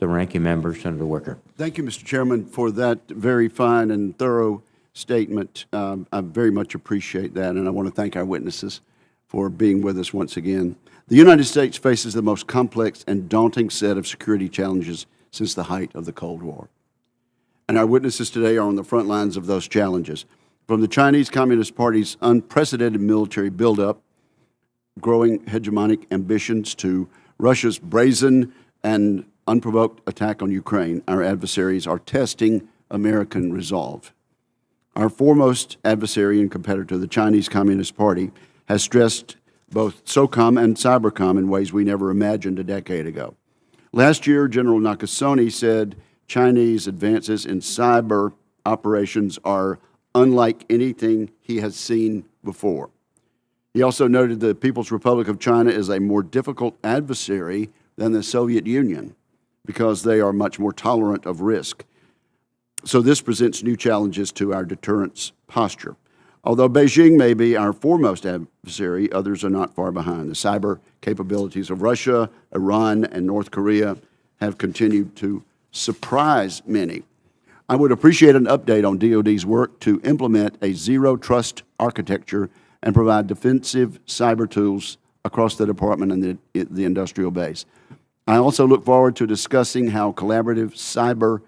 the ranking member, Senator Wicker. Thank you, Mr. Chairman, for that very fine and thorough statement. I very much appreciate that, and I want to thank our witnesses for being with us once again. The United States faces the most complex and daunting set of security challenges since the height of the Cold War. And our witnesses today are on the front lines of those challenges. From the Chinese Communist Party's unprecedented military buildup, growing hegemonic ambitions, to Russia's brazen and unprovoked attack on Ukraine, our adversaries are testing American resolve. Our foremost adversary and competitor, the Chinese Communist Party, has stressed both SOCOM and cybercom in ways we never imagined a decade ago. Last year, General Nakasone said Chinese advances in cyber operations are unlike anything he has seen before. He also noted the People's Republic of China is a more difficult adversary than the Soviet Union because they are much more tolerant of risk. So this presents new challenges to our deterrence posture. Although Beijing may be our foremost adversary, others are not far behind. The cyber capabilities of Russia, Iran, and North Korea have continued to surprise many. I would appreciate an update on DoD's work to implement a zero-trust architecture and provide defensive cyber tools across the department and the industrial base. I also look forward to discussing how collaborative cyber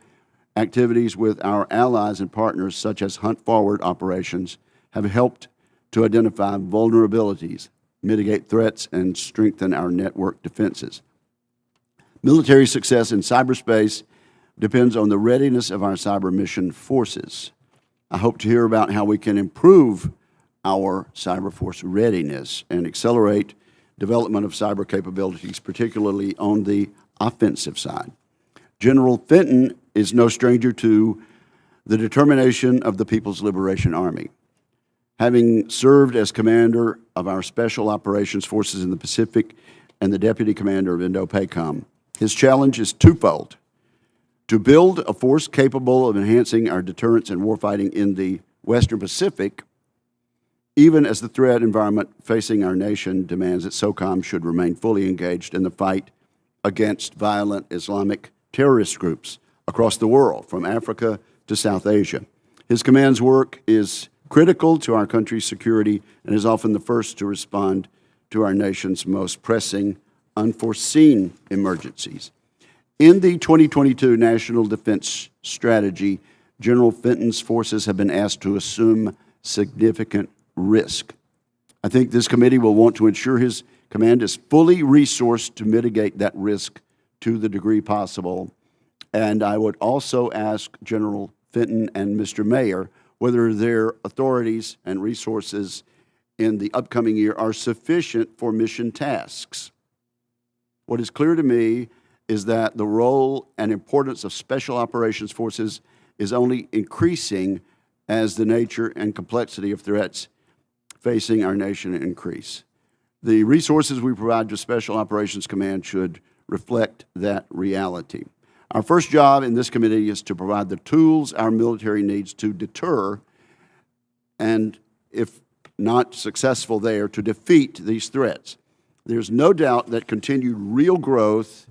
activities with our allies and partners, such as Hunt Forward operations, have helped to identify vulnerabilities, mitigate threats, and strengthen our network defenses. Military success in cyberspace depends on the readiness of our cyber mission forces. I hope to hear about how we can improve our cyber force readiness and accelerate development of cyber capabilities, particularly on the offensive side. General Fenton is no stranger to the determination of the People's Liberation Army. Having served as commander of our Special Operations Forces in the Pacific and the deputy commander of INDOPACOM, his challenge is twofold: to build a force capable of enhancing our deterrence and warfighting in the Western Pacific, even as the threat environment facing our nation demands that SOCOM should remain fully engaged in the fight against violent Islamic terrorist groups across the world, from Africa to South Asia. His command's work is critical to our country's security and is often the first to respond to our nation's most pressing, unforeseen emergencies. In the 2022 National Defense Strategy, General Fenton's forces have been asked to assume significant risk. I think this committee will want to ensure his command is fully resourced to mitigate that risk to the degree possible. And I would also ask General Fenton and Mr. Mayor whether their authorities and resources in the upcoming year are sufficient for mission tasks. What is clear to me is that the role and importance of Special Operations Forces is only increasing as the nature and complexity of threats facing our nation increase. The resources we provide to Special Operations Command should reflect that reality. Our first job in this committee is to provide the tools our military needs to deter and, if not successful there, to defeat these threats. There's no doubt that continued real growth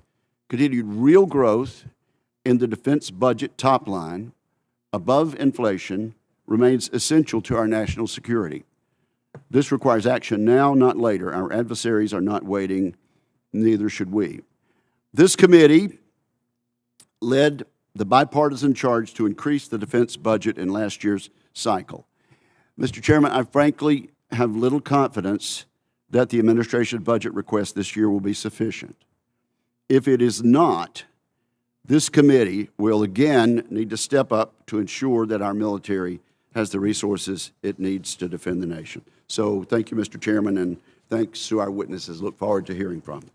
in the defense budget top line above inflation remains essential to our national security. This requires action now, not later. Our adversaries are not waiting, neither should we. This committee led the bipartisan charge to increase the defense budget in last year's cycle. Mr. Chairman, I frankly have little confidence that the administration budget request this year will be sufficient. If it is not, this committee will again need to step up to ensure that our military has the resources it needs to defend the nation. So thank you, Mr. Chairman, and thanks to our witnesses. Look forward to hearing from them.